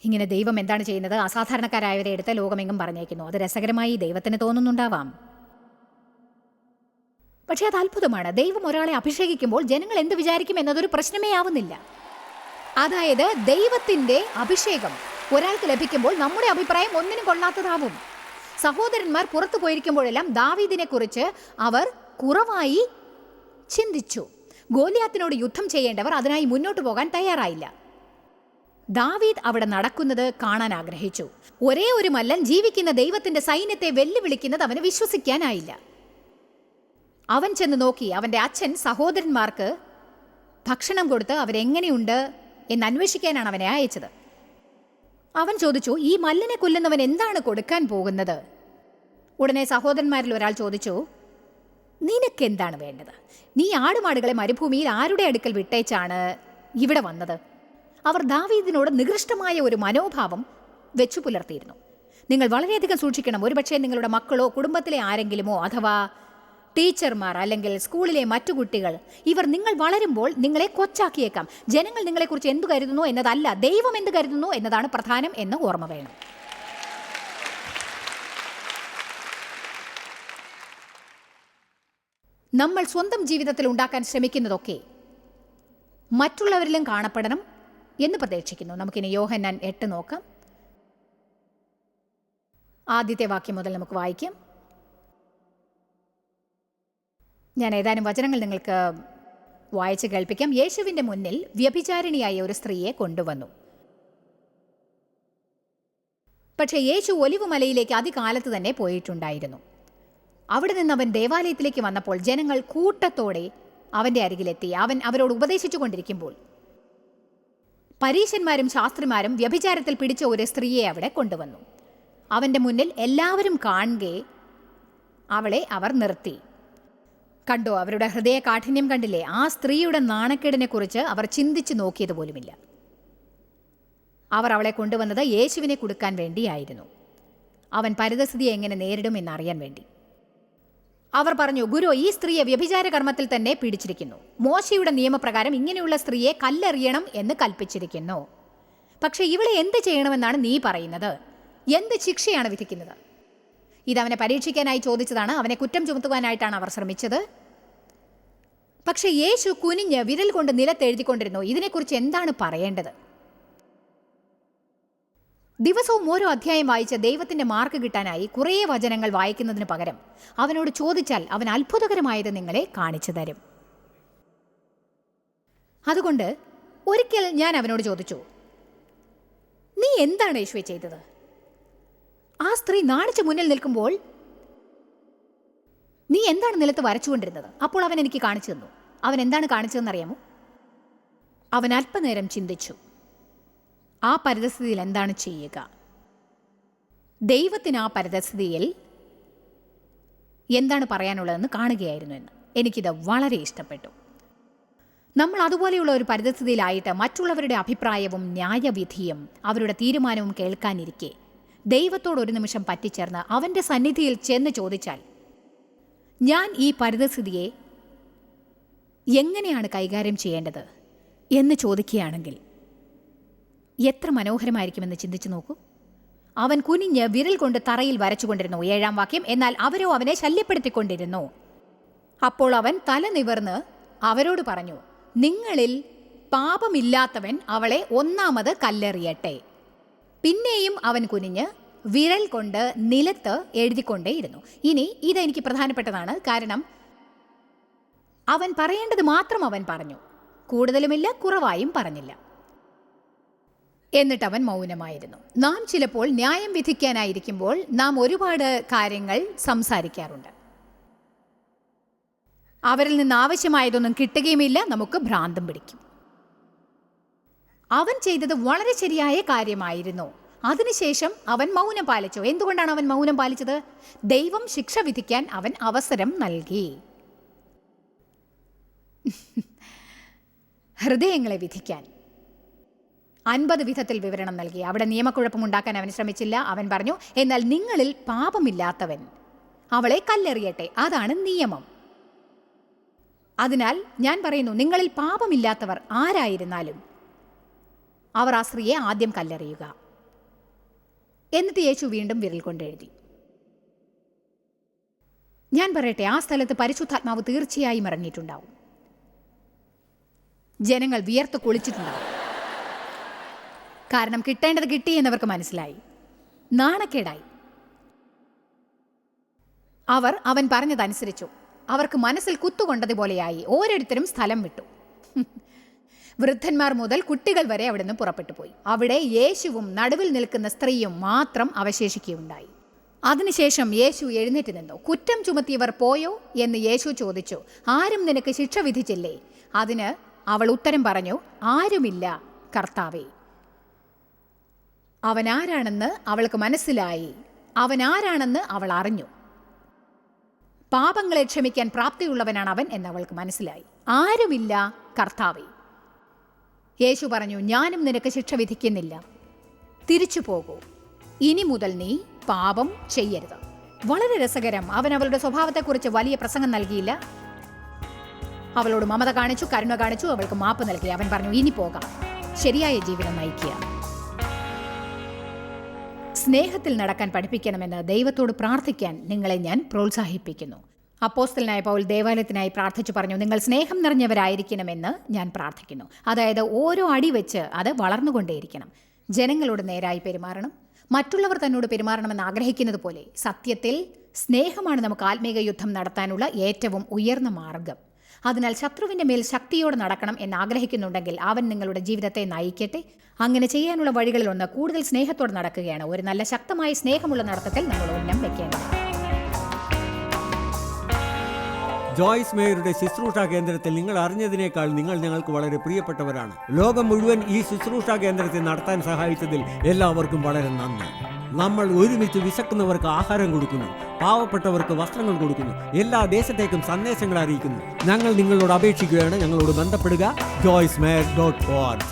ഇങ്ങനെ ദൈവം എന്താണ് ചെയ്യുന്നത്? അസാധാരണക്കാരായവരെ എടുത്ത് ലോകമെങ്ങും പറഞ്ഞേക്കുന്നു. അത് രസകരമായി ദൈവത്തിന് തോന്നുന്നുണ്ടാവാം. പക്ഷേ അത് അത്ഭുതമാണ്. ദൈവം ഒരാളെ അഭിഷേകിക്കുമ്പോൾ ജനങ്ങൾ എന്ത് വിചാരിക്കും എന്നതൊരു പ്രശ്നമേ ആവുന്നില്ല. അതായത് ദൈവത്തിൻ്റെ അഭിഷേകം ഒരാൾക്ക് ലഭിക്കുമ്പോൾ നമ്മുടെ അഭിപ്രായം ഒന്നിനും കൊള്ളാത്തതാവും. സഹോദരന്മാർ പുറത്തു പോയിരിക്കുമ്പോഴെല്ലാം ദാവീദിനെ കുറിച്ച് അവർ കുറവായി ചിന്തിച്ചു. ഗോലിയാത്തിനോട് യുദ്ധം ചെയ്യേണ്ടവർ അതിനായി മുന്നോട്ട് പോകാൻ തയ്യാറായില്ല. ദാവീദ് അവിടെ നടക്കുന്നത് കാണാൻ ആഗ്രഹിച്ചു. ഒരേ ഒരു മല്ലൻ ജീവിക്കുന്ന ദൈവത്തിന്റെ സൈന്യത്തെ വെല്ലുവിളിക്കുന്നത് അവന് വിശ്വസിക്കാനായില്ല. അവൻ ചെന്ന് നോക്കി. അവൻ്റെ അച്ഛൻ സഹോദരന്മാർക്ക് ഭക്ഷണം കൊടുത്ത് അവരെങ്ങനെയുണ്ട് എന്ന് അന്വേഷിക്കാനാണ് അവനെ അയച്ചത്. അവൻ ചോദിച്ചു, ഈ മല്ലനെ കൊല്ലുന്നവൻ എന്താണ് കൊടുക്കാൻ പോകുന്നത്? ഉടനെ സഹോദരന്മാരിൽ ഒരാൾ ചോദിച്ചു, നിനക്കെന്താണ് വേണ്ടത്? നീ ആടുമാടുകളെ മരുഭൂമിയിൽ ആരുടെ അടുക്കൽ വിട്ടേച്ചാണ് ഇവിടെ വന്നത്? അവർ ദാവീദിനോട് നികൃഷ്ടമായ ഒരു മനോഭാവം വെച്ചു പുലർത്തിയിരുന്നു. നിങ്ങൾ വളരെയധികം സൂക്ഷിക്കണം. ഒരുപക്ഷെ നിങ്ങളുടെ മക്കളോ കുടുംബത്തിലെ ആരെങ്കിലുമോ അഥവാ ടീച്ചർമാർ അല്ലെങ്കിൽ സ്കൂളിലെ മറ്റു കുട്ടികൾ, ഇവർ നിങ്ങൾ വളരുമ്പോൾ നിങ്ങളെ കൊച്ചാക്കിയേക്കാം. ജനങ്ങൾ നിങ്ങളെക്കുറിച്ച് എന്തു കരുതുന്നു എന്നതല്ല, ദൈവം എന്ത് കരുതുന്നു എന്നതാണ് പ്രധാനം എന്ന് ഓർമ്മ വേണം. നമ്മൾ സ്വന്തം ജീവിതത്തിൽ ഉണ്ടാക്കാൻ ശ്രമിക്കുന്നതൊക്കെ മറ്റുള്ളവരിലും കാണപ്പെടണം എന്ന് പ്രതീക്ഷിക്കുന്നു. നമുക്കിനി യോഹന്നാൻ 8 നോക്കാം. ആദ്യത്തെ വാക്യം മുതൽ നമുക്ക് വായിക്കാം. ഞാൻ ഏതാനും വചനങ്ങൾ നിങ്ങൾക്ക് വായിച്ച് കേൾപ്പിക്കാം. യേശുവിൻ്റെ മുന്നിൽ വ്യഭിചാരിണിയായ ഒരു സ്ത്രീയെ കൊണ്ടുവന്നു. പക്ഷേ യേശു ഒലിവ് മലയിലേക്ക് അതികാലത്ത് തന്നെ പോയിട്ടുണ്ടായിരുന്നു. അവിടെ നിന്ന് അവൻ ദേവാലയത്തിലേക്ക് വന്നപ്പോൾ ജനങ്ങൾ കൂട്ടത്തോടെ അവൻ്റെ അരികിലെത്തി. അവൻ അവരോട് ഉപദേശിച്ചു കൊണ്ടിരിക്കുമ്പോൾ പരീശന്മാരും ശാസ്ത്രിമാരും വ്യഭിചാരത്തിൽ പിടിച്ച ഒരു സ്ത്രീയെ അവിടെ കൊണ്ടുവന്നു. അവൻ്റെ മുന്നിൽ എല്ലാവരും കാണുകെ അവളെ അവർ നിർത്തി. കണ്ടോ, അവരുടെ ഹൃദയ കാഠിന്യം കണ്ടില്ലേ? ആ സ്ത്രീയുടെ നാണക്കേടിനെ കുറിച്ച് അവർ ചിന്തിച്ചു നോക്കിയത് പോലുമില്ല. അവർ അവളെ കൊണ്ടുവന്നത് യേശുവിനെ കൊടുക്കാൻ വേണ്ടിയായിരുന്നു. അവൻ പരിതസ്ഥിതിയെ എങ്ങനെ നേരിടും എന്നറിയാൻ വേണ്ടി. അവർ പറഞ്ഞു, ഗുരു, ഈ സ്ത്രീയെ വ്യഭിചാര കർമ്മത്തിൽ തന്നെ പിടിച്ചിരിക്കുന്നു. മോശയുടെ നിയമപ്രകാരം ഇങ്ങനെയുള്ള സ്ത്രീയെ കല്ലെറിയണം എന്ന് കൽപ്പിച്ചിരിക്കുന്നു. പക്ഷെ ഇവളെ എന്ത് ചെയ്യണമെന്നാണ് നീ പറയുന്നത്? എന്ത് ശിക്ഷയാണ് വിധിക്കുന്നത്? ഇതവനെ പരീക്ഷിക്കാനായി ചോദിച്ചതാണ്. അവനെ കുറ്റം ചുമത്തുവാനായിട്ടാണ് അവർ ശ്രമിച്ചത്. പക്ഷെ യേശു കുനിഞ്ഞ് വിരൽ കൊണ്ട് നിലത്തെഴുതിക്കൊണ്ടിരുന്നു. ഇതിനെക്കുറിച്ച് എന്താണ് പറയേണ്ടത്? ദിവസവും ഓരോ അധ്യായം വായിച്ച് ദൈവത്തിൻ്റെ മാർക്ക് കിട്ടാനായി കുറേ വചനങ്ങൾ വായിക്കുന്നതിന് പകരം അവനോട് ചോദിച്ചാൽ അവൻ അത്ഭുതകരമായത് നിങ്ങളെ കാണിച്ചു തരും. അതുകൊണ്ട് ഒരിക്കൽ ഞാൻ അവനോട് ചോദിച്ചു, നീ എന്താണ് യേശുവേ ചെയ്തത്? ആ സ്ത്രീ നാണിച്ച് മുന്നിൽ നിൽക്കുമ്പോൾ നീ എന്താണ് നിലത്ത് വരച്ചുകൊണ്ടിരുന്നത്? അപ്പോൾ അവൻ എനിക്ക് കാണിച്ചു തന്നു. അവൻ എന്താണ് കാണിച്ചതെന്നറിയാമോ? അവൻ അല്പനേരം ചിന്തിച്ചു, ആ പരിതസ്ഥിതിയിൽ എന്താണ് ചെയ്യുക. ദൈവത്തിന് ആ പരിതസ്ഥിതിയിൽ എന്താണ് പറയാനുള്ളതെന്ന് കാണുകയായിരുന്നു എന്ന്. എനിക്കിത് വളരെ ഇഷ്ടപ്പെട്ടു. നമ്മൾ അതുപോലെയുള്ള ഒരു പരിതസ്ഥിതിയിലായിട്ട് മറ്റുള്ളവരുടെ അഭിപ്രായവും ന്യായവിധിയും അവരുടെ തീരുമാനവും കേൾക്കാനിരിക്കെ ദൈവത്തോട് ഒരു നിമിഷം പറ്റിച്ചേർന്ന് അവൻ്റെ സന്നിധിയിൽ ചെന്ന് ചോദിച്ചാൽ, ഞാൻ ഈ പരിതസ്ഥിതിയെ എങ്ങനെയാണ് കൈകാര്യം ചെയ്യേണ്ടത് എന്ന് ചോദിക്കുകയാണെങ്കിൽ എത്ര മനോഹരമായിരിക്കുമെന്ന് ചിന്തിച്ചു നോക്കൂ. അവൻ കുനിഞ്ഞ് വിരൽ കൊണ്ട് തറയിൽ വരച്ചുകൊണ്ടിരുന്നു. 7-ാം വാക്യം. എന്നാൽ അവരോ അവനെ ശല്യപ്പെടുത്തിക്കൊണ്ടിരുന്നു. അപ്പോൾ അവൻ തല നിവർന്ന് അവരോട് പറഞ്ഞു, നിങ്ങളിൽ പാപമില്ലാത്തവൻ അവളെ ഒന്നാമത് കല്ലെറിയട്ടെ. പിന്നെയും അവൻ കുനിഞ്ഞ് വിരൽ കൊണ്ട് നിലത്ത് എഴുതിക്കൊണ്ടേയിരുന്നു. ഇനി ഇതെനിക്ക് പ്രധാനപ്പെട്ടതാണ്. കാരണം അവൻ പറയേണ്ടത് മാത്രം അവൻ പറഞ്ഞു, കൂടുതലുമില്ല കുറവായും പറഞ്ഞില്ല. എന്നിട്ട് അവൻ മൗനമായിരുന്നു. നാം ചിലപ്പോൾ ന്യായം വിധിക്കാനായിരിക്കുമ്പോൾ നാം ഒരുപാട് കാര്യങ്ങൾ സംസാരിക്കാറുണ്ട്. അവരിൽ നിന്ന് ആവശ്യമായതൊന്നും കിട്ടുകയുമില്ല, നമുക്ക് ഭ്രാന്തം പിടിക്കും. അവൻ ചെയ്തത് വളരെ ശരിയായ കാര്യമായിരുന്നു. അതിനുശേഷം അവൻ മൗനം പാലിച്ചു. എന്തുകൊണ്ടാണ് അവൻ മൗനം പാലിച്ചത്? ദൈവം ശിക്ഷ വിധിക്കാൻ അവൻ അവസരം നൽകി. ഹൃദയങ്ങളെ വിധിക്കാൻ 50 വിധത്തിൽ വിവരണം നൽകി. അവിടെ നിയമക്കുഴപ്പമുണ്ടാക്കാൻ അവൻ ശ്രമിച്ചില്ല. അവൻ പറഞ്ഞു, എന്നാൽ നിങ്ങളിൽ പാപമില്ലാത്തവൻ അവളെ കല്ലെറിയട്ടെ. അതാണ് നിയമം. അതിനാൽ ഞാൻ പറയുന്നു, നിങ്ങളിൽ പാപമില്ലാത്തവർ ആരായിരുന്നാലും അവർ ആ സ്ത്രീയെ ആദ്യം കല്ലെറിയുക. എന്നിട്ട് യേശു വീണ്ടും വിരൽ കൊണ്ടെഴുതി. ഞാൻ പറയട്ടെ, ആ സ്ഥലത്ത് പരിശുദ്ധാത്മാവ് തീർച്ചയായും ഇറങ്ങിയിട്ടുണ്ടാവും. ജനങ്ങൾ വിയർത്ത് കുളിച്ചിട്ടുണ്ടാവും. കാരണം കിട്ടേണ്ടത് കിട്ടി എന്നവർക്ക് മനസ്സിലായി. നാണക്കേടായി. അവൻ പറഞ്ഞതനുസരിച്ചു. അവർക്ക് മനസ്സിൽ കുത്തുകൊണ്ടതുപോലെയായി. ഓരോരുത്തരും സ്ഥലം വിട്ടു. വൃദ്ധന്മാർ മുതൽ കുട്ടികൾ വരെ അവിടെ നിന്ന് പുറപ്പെട്ടു പോയി. അവിടെ യേശുവും നടുവിൽ നിൽക്കുന്ന സ്ത്രീയും മാത്രം അവശേഷിക്കുകയുണ്ടായി. അതിനുശേഷം യേശു എഴുന്നേറ്റ് നിന്നു. കുറ്റം ചുമത്തിയവർ പോയോ എന്ന് യേശു ചോദിച്ചു. ആരും നിനക്ക് ശിക്ഷ വിധിച്ചില്ലേ? അതിന് അവൾ ഉത്തരം പറഞ്ഞു, ആരുമില്ല കർത്താവേ. അവനാരാണെന്ന് അവൾക്ക് മനസ്സിലായി. അവനാരാണെന്ന് അവൾ അറിഞ്ഞു. പാപങ്ങളെ ക്ഷമിക്കാൻ പ്രാപ്തിയുള്ളവനാണ് അവൻ എന്ന് അവൾക്ക് മനസ്സിലായി. ആരുമില്ല കർത്താവേ. യേശു പറഞ്ഞു, ഞാനും നിനക്ക് ശിക്ഷ വിധിക്കുന്നില്ല. തിരിച്ചു പോകൂ. ഇനി മുതൽ നീ പാപം ചെയ്യരുത്. വളരെ രസകരം. അവൻ അവളുടെ സ്വഭാവത്തെക്കുറിച്ച് വലിയ പ്രസംഗം നൽകിയില്ല. അവളോട് മമത കാണിച്ചു, കരുണ കാണിച്ചു, അവൾക്ക് മാപ്പ് നൽകി. അവൻ പറഞ്ഞു, ഇനി പോകാം, ശരിയായ ജീവിതം നയിക്കുക. സ്നേഹത്തിൽ നടക്കാൻ പഠിപ്പിക്കണമെന്ന് ദൈവത്തോട് പ്രാർത്ഥിക്കാൻ നിങ്ങളെ ഞാൻ പ്രോത്സാഹിപ്പിക്കുന്നു. അപ്പോസ്തലനായ പൗൽ ദേവാലയത്തിനായി പ്രാർത്ഥിച്ചു പറഞ്ഞു, നിങ്ങൾ സ്നേഹം നിറഞ്ഞവരായിരിക്കണമെന്ന് ഞാൻ പ്രാർത്ഥിക്കുന്നു. അതായത് ഓരോ അടി വെച്ച് അത് വളർന്നുകൊണ്ടേയിരിക്കണം. ജനങ്ങളോട് നേരായി പെരുമാറണം. മറ്റുള്ളവർ തന്നോട് പെരുമാറണമെന്ന് ആഗ്രഹിക്കുന്നത് പോലെ സത്യത്തിൽ സ്നേഹമാണ് നമുക്ക് ആത്മീക യുദ്ധം നടത്താനുള്ള ഏറ്റവും ഉയർന്ന മാർഗം. അതിനാൽ ശത്രുവിൻ്റെ മേൽ ശക്തിയോടെ നടക്കണം എന്ന് ആഗ്രഹിക്കുന്നുണ്ടെങ്കിൽ അവൻ നിങ്ങളുടെ ജീവിതത്തെ നയിക്കട്ടെ. അങ്ങനെ ചെയ്യാനുള്ള വഴികളിലൊന്ന് കൂടുതൽ സ്നേഹത്തോടെ നടക്കുകയാണ്. ഒരു നല്ല ശക്തമായ സ്നേഹമുള്ള നടത്തത്തിൽ നമ്മൾ ഉന്നം വെക്കേണ്ടത്. ജോയ്സ് മേയറുടെ ശുശ്രൂഷാ കേന്ദ്രത്തിൽ നിങ്ങൾ അറിഞ്ഞതിനേക്കാൾ നിങ്ങൾ ഞങ്ങൾക്ക് വളരെ പ്രിയപ്പെട്ടവരാണ്. ലോകം മുഴുവൻ ഈ ശുശ്രൂഷാ കേന്ദ്രത്തെ നടത്താൻ സഹായിച്ചതിൽ എല്ലാവർക്കും വളരെ നന്ദി. നമ്മൾ ഒരുമിച്ച് വിശക്കുന്നവർക്ക് ആഹാരം കൊടുക്കുന്നു, പാവപ്പെട്ടവർക്ക് വസ്ത്രങ്ങൾ കൊടുക്കുന്നു, എല്ലാ ദേശത്തേക്കും സന്ദേശങ്ങൾ അറിയിക്കുന്നു. ഞങ്ങൾ നിങ്ങളോട് അപേക്ഷിക്കുകയാണ്, ഞങ്ങളോട് ബന്ധപ്പെടുക. joycemeyer.org.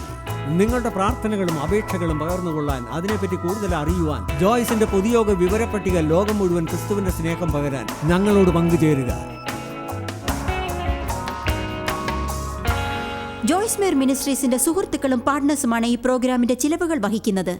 നിങ്ങളുടെ പ്രാർത്ഥനകളും അപേക്ഷകളും പകർന്നുകൊള്ളാൻ, അതിനെപ്പറ്റി കൂടുതൽ അറിയുവാൻ, ജോയ്സിന്റെ പൊതുയോഗ വിവരപ്പട്ടിക ലോകം മുഴുവൻ ക്രിസ്തുവിന്റെ സ്നേഹം പകരാൻ ഞങ്ങളോട് പങ്കുചേരുക. ജോയ്സ് മേയർ മിനിസ്ട്രീസിന്റെ സുഹൃത്തുക്കളും പാർട്ട്നേഴ്സുമാണ് ഈ പ്രോഗ്രാമിന്റെ ചിലവുകൾ വഹിക്കുന്നത്.